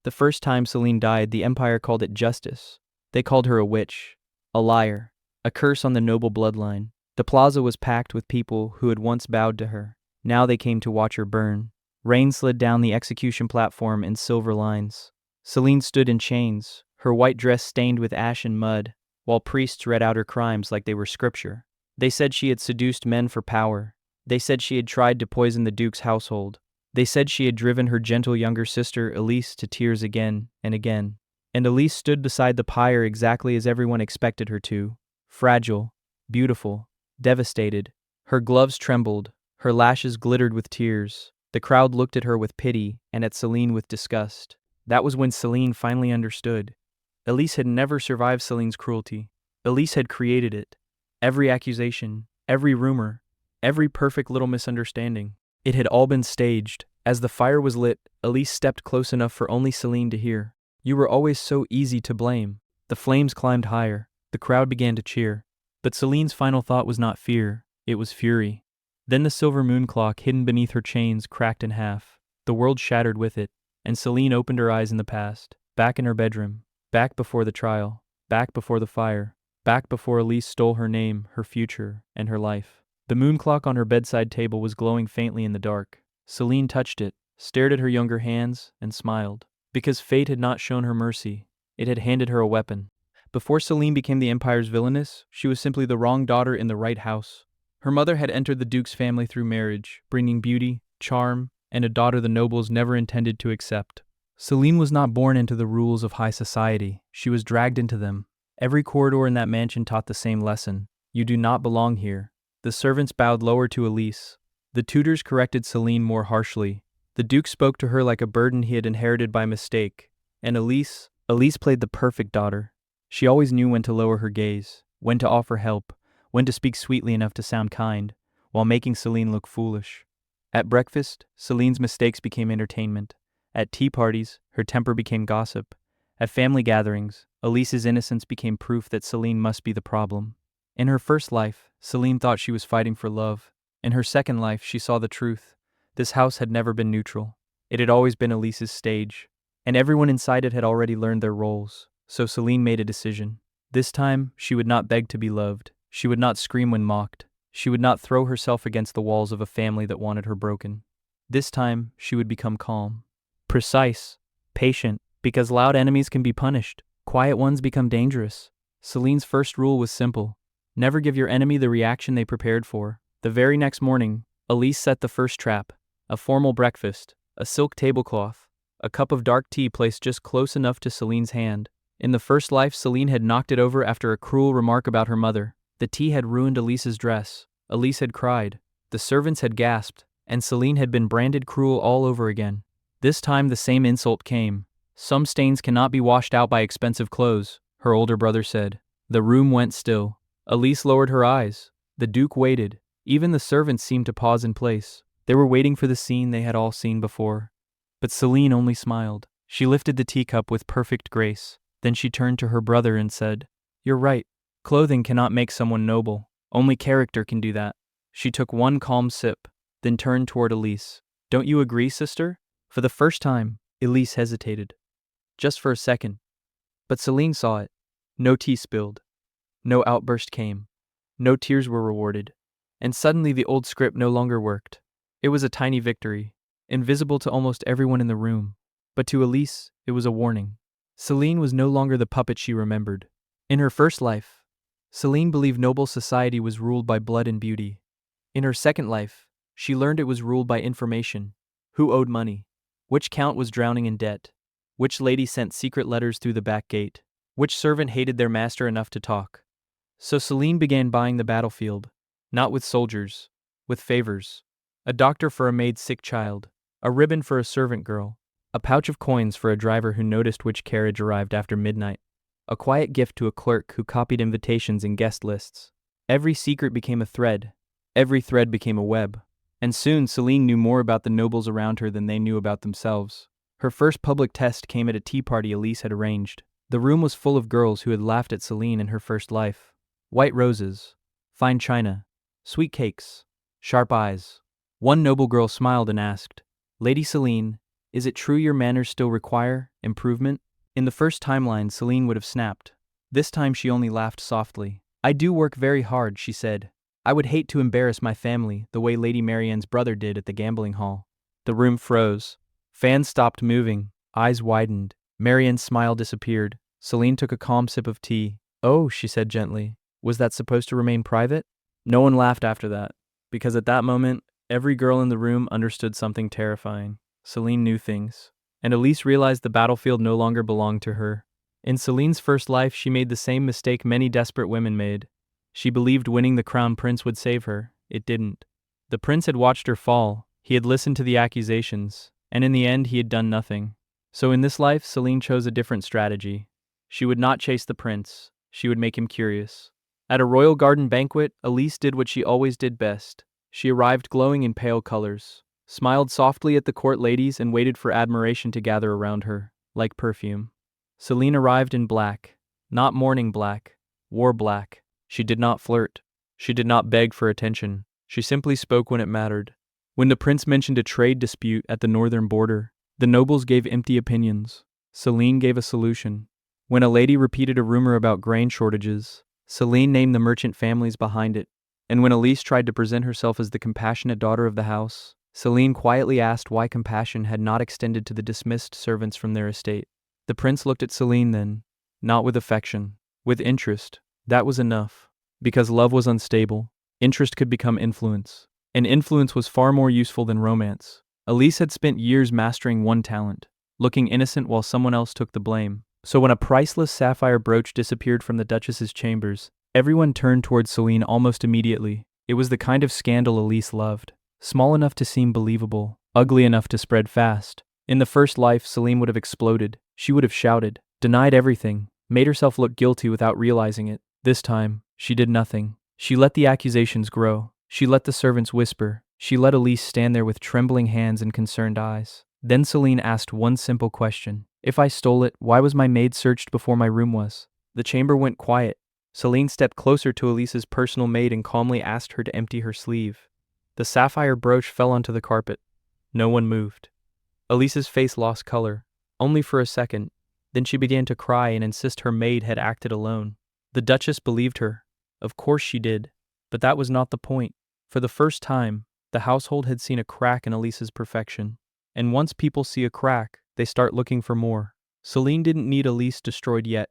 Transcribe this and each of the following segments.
The first time Celine died, the Empire called it justice. They called her a witch, a liar, a curse on the noble bloodline. The plaza was packed with people who had once bowed to her. Now they came to watch her burn. Rain slid down the execution platform in silver lines. Celine stood in chains, her white dress stained with ash and mud, while priests read out her crimes like they were scripture. They said she had seduced men for power. They said she had tried to poison the Duke's household. They said she had driven her gentle younger sister Elise to tears again and again. And Elise stood beside the pyre exactly as everyone expected her to. Fragile, beautiful, devastated. Her gloves trembled, her lashes glittered with tears. The crowd looked at her with pity and at Celine with disgust. That was when Celine finally understood. Elise had never survived Celine's cruelty. Elise had created it. Every accusation, every rumor, every perfect little misunderstanding. It had all been staged. As the fire was lit, Elise stepped close enough for only Celine to hear. "You were always so easy to blame." The flames climbed higher. The crowd began to cheer. But Celine's final thought was not fear, it was fury. Then the silver moon clock hidden beneath her chains cracked in half. The world shattered with it, and Celine opened her eyes in the past, back in her bedroom, back before the trial, back before the fire, back before Elise stole her name, her future, and her life. The moon clock on her bedside table was glowing faintly in the dark. Celine touched it, stared at her younger hands, and smiled. Because fate had not shown her mercy, it had handed her a weapon. Before Celine became the Empire's villainess, she was simply the wrong daughter in the right house. Her mother had entered the Duke's family through marriage, bringing beauty, charm, and a daughter the nobles never intended to accept. Celine was not born into the rules of high society, she was dragged into them. Every corridor in that mansion taught the same lesson: you do not belong here. The servants bowed lower to Elise. The tutors corrected Celine more harshly. The Duke spoke to her like a burden he had inherited by mistake. And Elise played the perfect daughter. She always knew when to lower her gaze, when to offer help, when to speak sweetly enough to sound kind, while making Celine look foolish. At breakfast, Celine's mistakes became entertainment. At tea parties, her temper became gossip. At family gatherings, Elise's innocence became proof that Celine must be the problem. In her first life, Celine thought she was fighting for love. In her second life, she saw the truth. This house had never been neutral. It had always been Elise's stage. And everyone inside it had already learned their roles. So Celine made a decision. This time, she would not beg to be loved. She would not scream when mocked. She would not throw herself against the walls of a family that wanted her broken. This time, she would become calm. Precise. Patient. Because loud enemies can be punished. Quiet ones become dangerous. Celine's first rule was simple. Never give your enemy the reaction they prepared for. The very next morning, Elise set the first trap. A formal breakfast. A silk tablecloth. A cup of dark tea placed just close enough to Celine's hand. In the first life, Celine had knocked it over after a cruel remark about her mother. The tea had ruined Elise's dress. Elise had cried. The servants had gasped. And Celine had been branded cruel all over again. This time the same insult came. "Some stains cannot be washed out by expensive clothes," her older brother said. The room went still. Elise lowered her eyes. The Duke waited. Even the servants seemed to pause in place. They were waiting for the scene they had all seen before. But Celine only smiled. She lifted the teacup with perfect grace. Then she turned to her brother and said, "You're right. Clothing cannot make someone noble. Only character can do that." She took one calm sip, then turned toward Elise. "Don't you agree, sister?" For the first time, Elise hesitated. Just for a second. But Celine saw it. No tea spilled. No outburst came. No tears were rewarded. And suddenly the old script no longer worked. It was a tiny victory, invisible to almost everyone in the room. But to Elise, it was a warning. Celine was no longer the puppet she remembered. In her first life, Celine believed noble society was ruled by blood and beauty. In her second life, she learned it was ruled by information. Who owed money? Which count was drowning in debt? Which lady sent secret letters through the back gate? Which servant hated their master enough to talk? So Celine began buying the battlefield, not with soldiers, with favors. A doctor for a maid's sick child, a ribbon for a servant girl, a pouch of coins for a driver who noticed which carriage arrived after midnight, a quiet gift to a clerk who copied invitations and guest lists. Every secret became a thread. Every thread became a web. And soon Celine knew more about the nobles around her than they knew about themselves. Her first public test came at a tea party Elise had arranged. The room was full of girls who had laughed at Celine in her first life. White roses, fine china, sweet cakes, sharp eyes. One noble girl smiled and asked, "Lady Celine, Is it true your manners still require improvement? In the first timeline, Celine would have snapped. This time she only laughed softly. I do work very hard, she said. I would hate to embarrass my family the way Lady Marianne's brother did at the gambling hall. The room froze. Fans stopped moving. Eyes widened. Marianne's smile disappeared. Celine took a calm sip of tea. Oh, she said gently. Was that supposed to remain private? No one laughed after that, because at that moment, every girl in the room understood something terrifying. Celine knew things. And Elise realized the battlefield no longer belonged to her. In Celine's first life, she made the same mistake many desperate women made. She believed winning the crown prince would save her. It didn't. The prince had watched her fall. He had listened to the accusations. And in the end, he had done nothing. So in this life, Celine chose a different strategy. She would not chase the prince. She would make him curious. At a royal garden banquet, Elise did what she always did best. She arrived glowing in pale colors, smiled softly at the court ladies, and waited for admiration to gather around her, like perfume. Celine arrived in black, not mourning black, war black. She did not flirt. She did not beg for attention. She simply spoke when it mattered. When the prince mentioned a trade dispute at the northern border, the nobles gave empty opinions. Celine gave a solution. When a lady repeated a rumor about grain shortages, Celine named the merchant families behind it. And when Elise tried to present herself as the compassionate daughter of the house, Celine quietly asked why compassion had not extended to the dismissed servants from their estate. The prince looked at Celine then, not with affection, with interest. That was enough. Because love was unstable, interest could become influence. And influence was far more useful than romance. Elise had spent years mastering one talent, looking innocent while someone else took the blame. So when a priceless sapphire brooch disappeared from the Duchess's chambers, everyone turned towards Celine almost immediately. It was the kind of scandal Elise loved. Small enough to seem believable, ugly enough to spread fast. In the first life, Celine would have exploded. She would have shouted, denied everything, made herself look guilty without realizing it. This time, she did nothing. She let the accusations grow. She let the servants whisper. She let Elise stand there with trembling hands and concerned eyes. Then Celine asked one simple question. If I stole it, why was my maid searched before my room was? The chamber went quiet. Celine stepped closer to Elise's personal maid and calmly asked her to empty her sleeve. The sapphire brooch fell onto the carpet. No one moved. Elise's face lost color, only for a second. Then she began to cry and insist her maid had acted alone. The Duchess believed her. Of course she did. But that was not the point. For the first time, the household had seen a crack in Elise's perfection. And once people see a crack, they start looking for more. Celine didn't need Elise destroyed yet.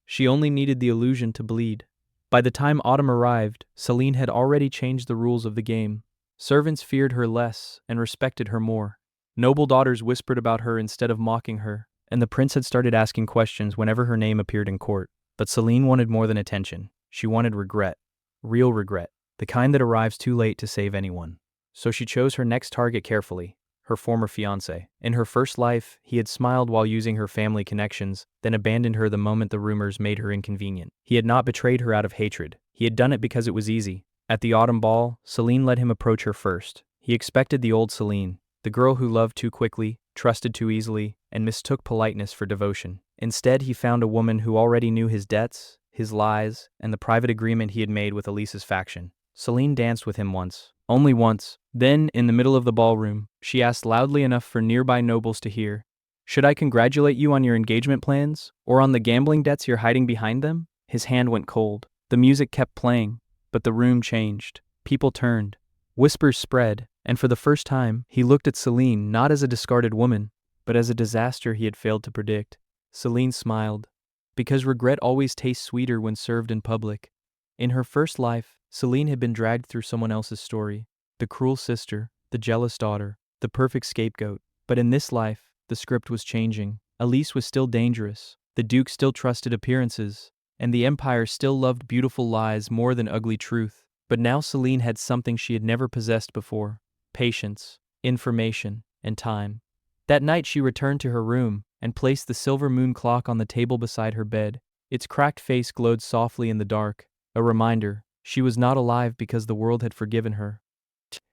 She only needed the illusion to bleed. By the time autumn arrived, Celine had already changed the rules of the game. Servants feared her less and respected her more. Noble daughters whispered about her instead of mocking her, and the prince had started asking questions whenever her name appeared in court. But Celine wanted more than attention. She wanted regret. Real regret. The kind that arrives too late to save anyone. So she chose her next target carefully. Her former fiancé. In her first life, he had smiled while using her family connections, then abandoned her the moment the rumors made her inconvenient. He had not betrayed her out of hatred. He had done it because it was easy. At the autumn ball, Celine let him approach her first. He expected the old Celine, the girl who loved too quickly, trusted too easily, and mistook politeness for devotion. Instead, he found a woman who already knew his debts, his lies, and the private agreement he had made with Elise's faction. Celine danced with him once. Only once. Then, in the middle of the ballroom, she asked loudly enough for nearby nobles to hear, "Should I congratulate you on your engagement plans, or on the gambling debts you're hiding behind them?" His hand went cold. The music kept playing, but the room changed. People turned. Whispers spread, and for the first time, he looked at Celine not as a discarded woman, but as a disaster he had failed to predict. Celine smiled, because regret always tastes sweeter when served in public. In her first life, Celine had been dragged through someone else's story. The cruel sister, the jealous daughter, the perfect scapegoat. But in this life, the script was changing. Elise was still dangerous. The Duke still trusted appearances. And the Empire still loved beautiful lies more than ugly truth. But now Celine had something she had never possessed before. Patience, information, and time. That night she returned to her room and placed the silver moon clock on the table beside her bed. Its cracked face glowed softly in the dark. A reminder, she was not alive because the world had forgiven her.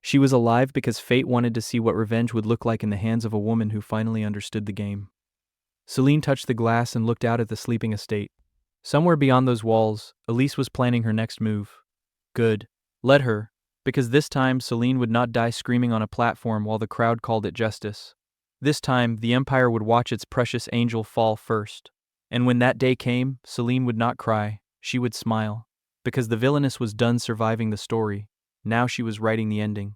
She was alive because fate wanted to see what revenge would look like in the hands of a woman who finally understood the game. Celine touched the glass and looked out at the sleeping estate. Somewhere beyond those walls, Elise was planning her next move. Good. Let her, because this time Celine would not die screaming on a platform while the crowd called it justice. This time, the Empire would watch its precious angel fall first. And when that day came, Celine would not cry, she would smile. Because the villainess was done surviving the story, now she was writing the ending.